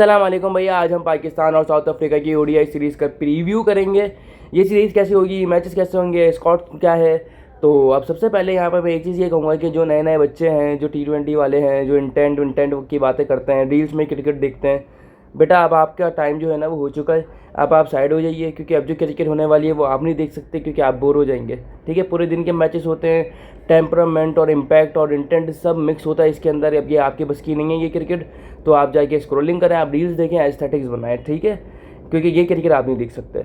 अस्सलाम वालेकुम भैया। आज हम पाकिस्तान और साउथ अफ्रीका की ओडीआई सीरीज़ का प्रीव्यू करेंगे। ये सीरीज़ कैसी होगी, मैचेस कैसे होंगे, स्कॉट क्या है। तो अब सबसे पहले यहाँ पर मैं एक चीज़ ये कहूँगा कि जो नए नए बच्चे हैं, जो T20 वाले हैं, जो इंटेंट की बातें करते हैं, रील्स में क्रिकेट देखते हैं, बेटा अब आपका टाइम जो है ना वो हो चुका है। अब आप साइड हो जाइए, क्योंकि अब जो क्रिकेट होने वाली है वो आप नहीं देख सकते, क्योंकि आप बोर हो जाएंगे। ठीक है, पूरे दिन के मैचेस होते हैं, टेम्परामेंट और इम्पैक्ट और इंटेंट सब मिक्स होता है इसके अंदर। अब ये आपके बस की नहीं है ये क्रिकेट। तो आप जाके स्क्रॉलिंग करें, आप रील्स देखें, एस्थेटिक्स बनाएं, ठीक है, क्योंकि ये क्रिकेट आप नहीं देख सकते।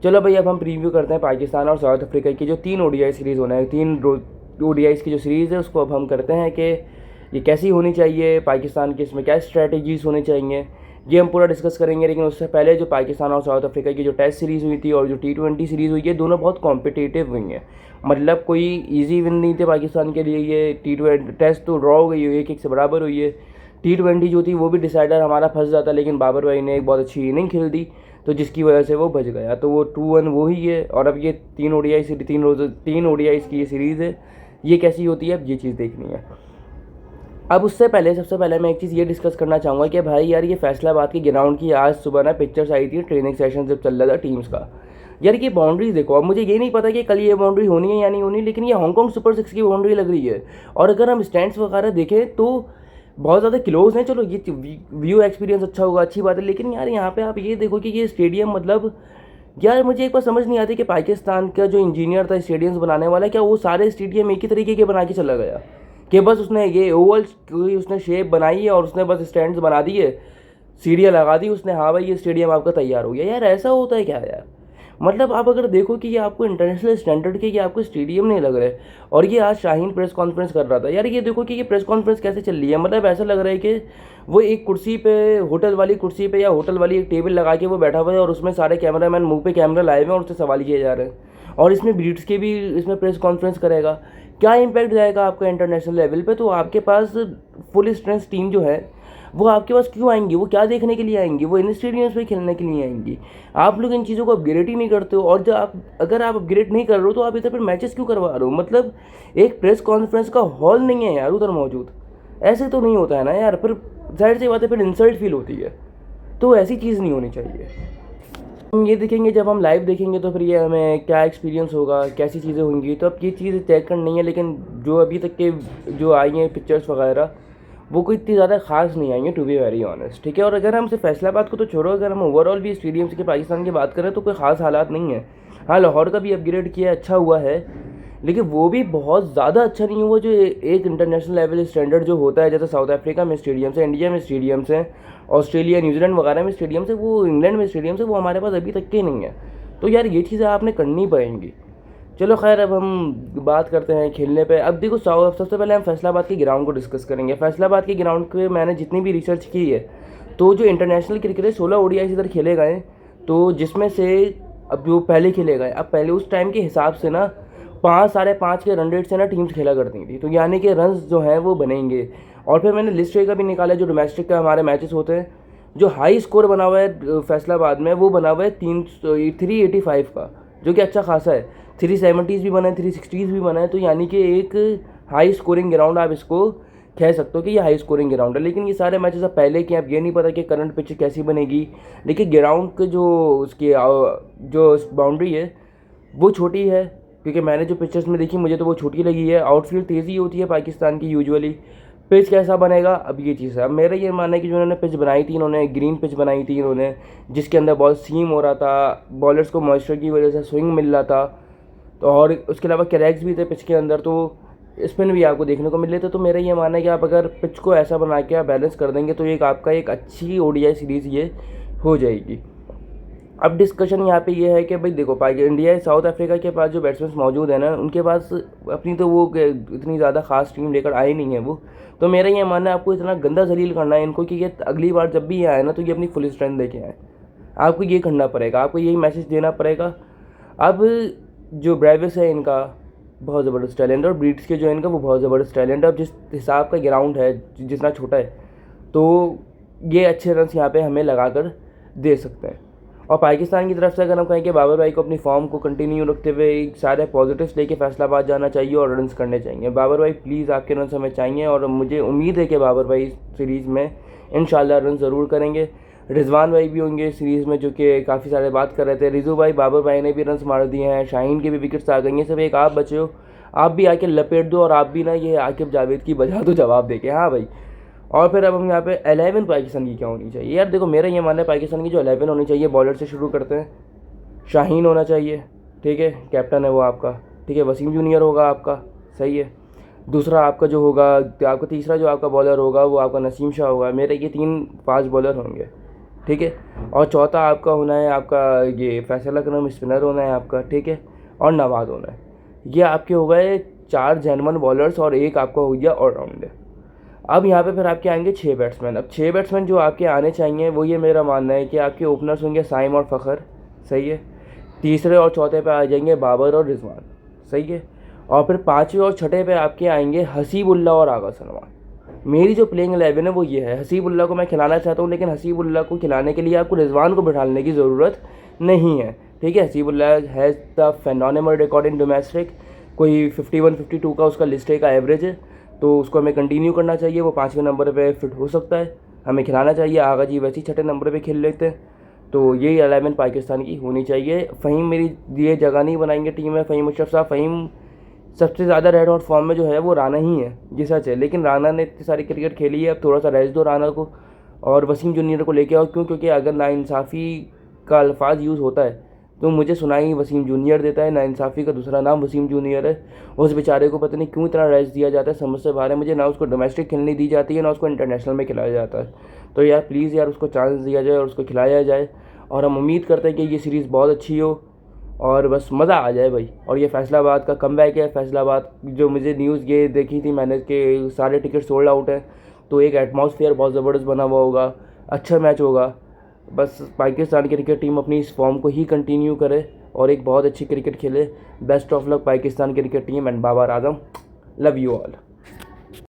चलो भाई, अब हम प्रीव्यू करते हैं पाकिस्तान और साउथ अफ्रीका की जो 3 ओडीआई सीरीज़ होना है। 3 ओडीआई की जो सीरीज़ है उसको अब हम करते हैं कि ये कैसी होनी चाहिए, पाकिस्तान की इसमें क्या स्ट्रैटेजीज होनी चाहिए, ये हम पूरा डिस्कस करेंगे। लेकिन उससे पहले जो पाकिस्तान और साउथ अफ्रीका की जो टेस्ट सीरीज़ हुई थी और जो T20 सीरीज़ हुई है, दोनों बहुत कॉम्पिटिटिव हुई हैं। मतलब कोई इजी विन नहीं थे पाकिस्तान के लिए। ये T20 टेस्ट तो ड्रॉ हो गई, 1-1 से बराबर हुई है। T20 जो थी वो भी डिसाइडर हमारा फंस जाता, लेकिन बाबर भाई ने एक बहुत अच्छी इनिंग खेल दी, तो जिसकी वजह से वो बच गया। तो वो 2-1 वो ही है। और अब ये 3 ओडीआई की ये सीरीज़ है, ये कैसी होती है अब ये चीज़ देखनी है। अब उससे पहले सबसे पहले मैं एक चीज़ ये डिस्कस करना चाहूँगा कि भाई यार, ये फैसलाबाद की ग्राउंड की आज सुबह ना पिक्चर्स आई थी, ट्रेनिंग सेशन जब चल रहा था टीम्स का। यार ये बाउंड्रीज देखो। अब मुझे ये नहीं पता कि कल ये बाउंड्री होनी है या नहीं होनी, लेकिन ये हांगकॉन्ग सुपर 6 की बाउंड्री लग रही है। और अगर हम स्टैंड्स वगैरह देखें तो बहुत ज़्यादा क्लोज हैं। चलो ये व्यू एक्सपीरियंस अच्छा होगा, अच्छी बात है, लेकिन यार यहाँ पे आप ये देखो कि ये स्टेडियम, मतलब यार मुझे एक बार समझ नहीं आती कि पाकिस्तान का जो इंजीनियर था स्टेडियम्स बनाने वाला, क्या वो सारे स्टेडियम एक ही तरीके के बना के चला गया कि बस उसने ये ओवल की उसने शेप बनाई है और उसने बस स्टैंड्स बना दिए, सीढ़ियाँ लगा दी उसने, हाँ भाई ये स्टेडियम आपका तैयार हो गया। यार ऐसा होता है क्या यार। मतलब आप अगर देखो कि ये आपको इंटरनेशनल स्टैंडर्ड के ये आपको स्टेडियम नहीं लग रहे। और ये आज शाहीन प्रेस कॉन्फ्रेंस कर रहा था। यार ये देखो कि ये प्रेस कॉन्फ्रेंस कैसे चल रही है। मतलब ऐसा लग रहा है कि वो एक कुर्सी पे, होटल वाली कुर्सी पे या होटल वाली एक टेबल लगा के वो बैठा हुआ है और उसमें सारे कैमरामैन मुंह पे कैमरा लाए हुए हैं और उससे सवाल किए जा रहे हैं। और इसमें ब्रीड्स के भी इसमें प्रेस कॉन्फ्रेंस करेगा। क्या इम्पैक्ट जाएगा आपका इंटरनेशनल लेवल पे। तो आपके पास फुल स्ट्रेंथ टीम जो है वो आपके पास क्यों आएंगी, वो क्या देखने के लिए आएंगी, वो इन स्टेडियम्स पे खेलने के लिए आएंगी। आप लोग इन चीज़ों को अपग्रेड ही नहीं करते हो। और जब आप अगर आप अपग्रेड नहीं कर रहे हो तो आप इधर पर मैचेस क्यों करवा रहे हो। मतलब एक प्रेस कॉन्फ्रेंस का हॉल नहीं है यार उधर मौजूद। ऐसे तो नहीं होता है ना यार। फिर जाहिर सी बात है, फिर इंसल्ट फील होती है। तो ऐसी चीज़ नहीं होनी चाहिए। हम ये देखेंगे, जब हम लाइव देखेंगे तो फिर ये हमें क्या एक्सपीरियंस होगा, कैसी चीज़ें होंगी, तो अब ये चीज़ चेक करनी है। लेकिन जो अभी तक के जो आई हैं पिक्चर्स वगैरह, वो कोई इतनी ज़्यादा खास नहीं आई हैं, टू बी वेरी ऑनेस्ट। ठीक है, और अगर हम सिर्फ फैसलाबाद को तो छोड़ो, अगर हम ओवरऑल भी स्टेडियम्स के पाकिस्तान की बात करें तो कोई ख़ास हालात नहीं है। हाँ, लाहौर का भी अपग्रेड किया, अच्छा हुआ है, लेकिन वो भी बहुत ज़्यादा अच्छा नहीं हुआ। जो एक इंटरनेशनल लेवल स्टैंडर्ड जो होता है, जैसे साउथ अफ्रीका में स्टेडियम्स है, इंडिया में स्टेडियम्स हैं, ऑस्ट्रेलिया न्यूजीलैंड वगैरह में स्टेडियम्स है, वो इंग्लैंड में स्टेडियम्स है, वो हमारे पास अभी तक के नहीं है। तो यार ये चीज़ें आपने करनी पड़ेंगी। चलो खैर, अब हम बात करते हैं खेलने पे। अब देखो, सबसे पहले हम फैसलाबाद के ग्राउंड को डिस्कस करेंगे। फैसलाबाद के ग्राउंड पे मैंने जितनी भी रिसर्च की है, तो जो इंटरनेशनल क्रिकेट है 16 ओडीआई इधर खेले गए, तो जिसमें से अब जो पहले खेले गए, अब पहले उस टाइम के हिसाब से ना 5-5.5 के रन रेट से ना टीम्स खेला करती थी, तो यानी कि रन्स जो हैं वो बनेंगे। और फिर मैंने लिस्ट का भी निकाला, जो डोमेस्टिक का हमारे मैचेस होते हैं, जो हाई स्कोर बना हुआ है फैसलाबाद में, वो बना हुआ है 385 का, जो कि अच्छा खासा है। 370s भी बना है, 360s भी बना है, तो यानी कि एक हाई स्कोरिंग ग्राउंड आप इसको कह सकते हो कि ये हाई स्कोरिंग ग्राउंड है। लेकिन ये सारे मैचेस अब पहले के, अब ये नहीं पता कि करंट पिच कैसी बनेगी। लेकिन ग्राउंड के जो उसकी जो बाउंड्री है वो छोटी है, क्योंकि मैंने जो पिक्चर्स में देखी मुझे तो वो छोटी लगी है। आउटफील्ड तेज़ी होती है पाकिस्तान की यूजुअली। पिच कैसा बनेगा अब ये चीज़ है। अब मेरा ये मानना है कि जो उन्होंने पिच बनाई थी, इन्होंने ग्रीन पिच बनाई थी इन्होंने, जिसके अंदर बहुत सीम हो रहा था, बॉलर्स को मॉइस्चर की वजह से स्विंग मिल रहा था, तो और उसके अलावा क्रैक्स भी थे पिच के अंदर, तो स्पिन भी आपको देखने को मिल रहे थे। तो मेरा ये मानना है कि आप अगर पिच को ऐसा बना के आप बैलेंस कर देंगे तो एक आपका एक अच्छी ओडीआई सीरीज़ ये हो जाएगी। अब डिस्कशन यहाँ पे ये है कि भाई देखो, इंडिया साउथ अफ्रीका के पास जो बैट्समैन मौजूद है ना, उनके पास अपनी तो वो इतनी ज़्यादा खास टीम लेकर आए नहीं है वो। तो मेरा ये मानना है आपको इतना गंदा जलील करना है इनको कि ये अगली बार जब भी ये आए ना तो ये अपनी फुल स्ट्रेंथ लेके आए। आपको ये करना पड़ेगा, आपको यही मैसेज देना पड़ेगा। अब जो ब्रेविस है इनका बहुत ज़बरदस्त टैलेंट है, और ब्रीड्स के जो है इनका वो बहुत ज़बरदस्त टैलेंट है। अब जिस हिसाब का ग्राउंड है, जितना छोटा है, तो ये अच्छे रन्स यहाँ पे हमें लगा कर दे सकते हैं। और पाकिस्तान की तरफ से अगर हम कहें कि बाबर भाई को अपनी फॉर्म को कंटिन्यू रखते हुए सारे पॉजिटिव्स लेके फैसलाबाद जाना चाहिए और रन्स करने चाहिए। बाबर भाई प्लीज़ आपके रन्स हमें चाहिए, और मुझे उम्मीद है कि बाबर भाई सीरीज़ में इंशाल्लाह रन ज़रूर करेंगे। रिजवान भाई भी होंगे सीरीज़ में, जो कि काफ़ी सारे बात कर रहे थे। रिजू भाई, बाबर भाई ने भी रन्स मार दिए हैं, शाहीन के भी विकेट्स आ गई हैं। सब एक आप बचे हो, आप भी आके लपेट दो और आप भी ना ये आकिब जावेद की बजा दो जवाब दे के। हाँ भाई। और फिर अब हम यहाँ पे 11 पाकिस्तान की क्या होनी चाहिए यार। देखो मेरा ये मानना है पाकिस्तान की जो 11 होनी चाहिए, बॉलर से शुरू करते हैं। शाहीन होना चाहिए, ठीक है, कैप्टन है वो आपका, ठीक है। वसीम जूनियर होगा आपका, सही है। दूसरा आपका जो होगा, आपका तीसरा जो आपका बॉलर होगा वो आपका नसीम शाह होगा। मेरे ये 3-5 बॉलर होंगे, ठीक है। और चौथा आपका होना है आपका ये फैसल अकरम, स्पिनर होना है आपका, ठीक है। और नवाज होना है। ये आपके हो गए 4 जेनवन बॉलर्स और एक आपका हो गया ऑलराउंडर। अब यहाँ पे फिर आपके आएंगे 6 बैट्समैन। अब 6 बैट्समैन जो आपके आने चाहिए वो ये मेरा मानना है कि आपके ओपनर्स होंगे साइम और फ़खर, सही है। तीसरे और चौथे पे आ जाएंगे बाबर और रिजवान, सही है। और फिर पाँचवें और छठे पे आपके आएंगे हसीबुल्ला और आगा सलमान। मेरी जो प्लेइंग 11 है वो ये है। हसीबुल्ला को मैं खिलाना चाहता हूँ, लेकिन हसीबुल्ला को खिलाने के लिए आपको रिजवान को बिठाने की ज़रूरत नहीं है, ठीक है। Hasibullah has the phenomenal record in domestic, कोई 51-52 का उसका लिस्ट का एवरेज है, तो उसको हमें कंटिन्यू करना चाहिए। वो 5वें नंबर पे फिट हो सकता है, हमें खिलाना चाहिए। आगा जी वैसे ही 6ठे नंबर पे खेल लेते हैं। तो यही 11 पाकिस्तान की होनी चाहिए। फ़हीम मेरी ये जगह नहीं बनाएंगे टीम में। फ़हीम मुशर्रफ साहब, फ़हीम सबसे ज़्यादा रेड हॉट फॉर्म में जो है वो राना ही है, जी सच है। लेकिन राना ने इतनी सारी क्रिकेट खेली है, अब थोड़ा सा रेस्ट दो राना को और वसीम जूनियर को लेके आओ। क्यों? क्योंकि अगर नाइंसाफ़ी का अल्फाज यूज़ होता है तो मुझे सुनाई वसीम जूनियर देता है। नाइंसाफ़ी का दूसरा नाम वसीम जूनियर है। उस बेचारे को पता नहीं क्यों इतना रेस्ट दिया जाता है, समझ से बाहर है मुझे। ना उसको डोमेस्टिक खेलने दी जाती है, ना उसको इंटरनेशनल में खिलाया जाता है। तो यार प्लीज़ यार उसको चांस दिया जाए और उसको खिलाया जाए। और हम उम्मीद करते हैं कि ये सीरीज़ बहुत अच्छी हो और बस मज़ा आ जाए भाई। और ये फैसलाबाद का कमबैक है। फैसलाबाद जो मुझे न्यूज़ ये देखी थी मैंने कि सारे टिकट सोल्ड आउट हैं, तो एक एटमॉस्फेयर बहुत ज़बरदस्त बना हुआ होगा, अच्छा मैच होगा। बस पाकिस्तान क्रिकेट टीम अपनी इस फॉर्म को ही कंटिन्यू करे और एक बहुत अच्छी क्रिकेट खेले। Best of luck Pakistan cricket team and Babar Azam. Love you all.